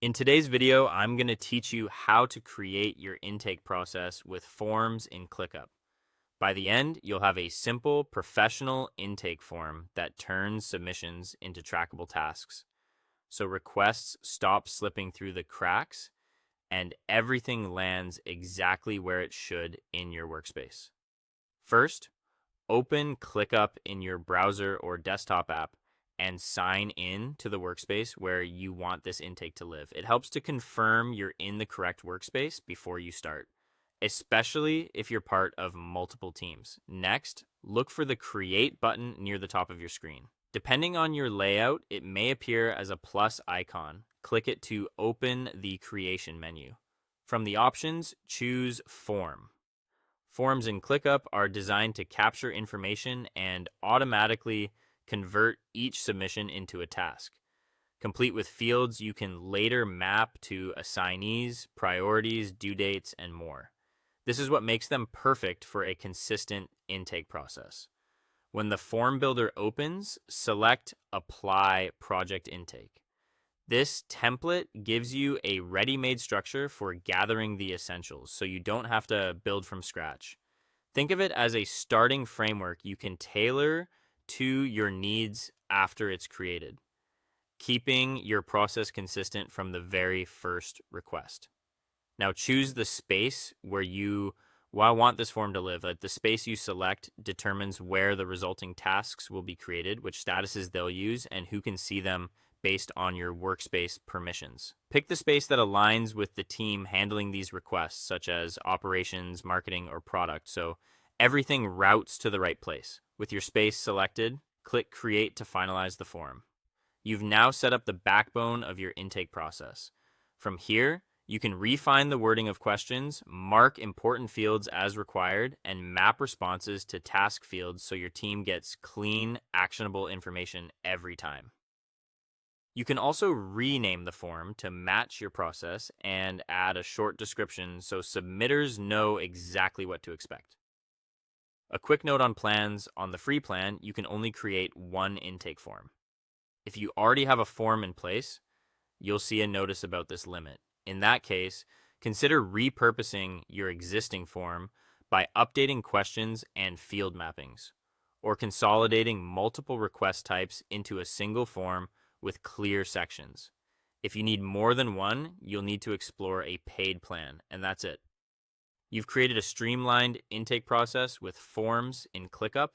In today's video, I'm going to teach you how to create your intake process with forms in ClickUp. By the end, you'll have a simple, professional intake form that turns submissions into trackable tasks. So requests stop slipping through the cracks and everything lands exactly where it should in your workspace. First, open ClickUp in your browser or desktop app and sign in to the workspace where you want this intake to live. It helps to confirm you're in the correct workspace before you start, especially if you're part of multiple teams. Next, look for the Create button near the top of your screen. Depending on your layout, it may appear as a plus icon. Click it to open the Creation menu. From the options, choose Form. Forms in ClickUp are designed to capture information and automatically convert each submission into a task, complete with fields you can later map to assignees, priorities, due dates, and more. This is what makes them perfect for a consistent intake process. When the form builder opens, select Apply Project Intake. This template gives you a ready-made structure for gathering the essentials, so you don't have to build from scratch. Think of it as a starting framework you can tailor to your needs after it's created, keeping your process consistent from the very first request. Now choose the space where you want this form to live. Like the space you select determines where the resulting tasks will be created, which statuses they'll use, and who can see them based on your workspace permissions. Pick the space that aligns with the team handling these requests, such as operations, marketing, or product, so everything routes to the right place. With your space selected, click Create to finalize the form. You've now set up the backbone of your intake process. From here, you can refine the wording of questions, mark important fields as required, and map responses to task fields so your team gets clean, actionable information every time. You can also rename the form to match your process and add a short description so submitters know exactly what to expect. A quick note on plans: on the free plan, you can only create one intake form. If you already have a form in place, you'll see a notice about this limit. In that case, consider repurposing your existing form by updating questions and field mappings, or consolidating multiple request types into a single form with clear sections. If you need more than one, you'll need to explore a paid plan, and that's it. You've created a streamlined intake process with forms in ClickUp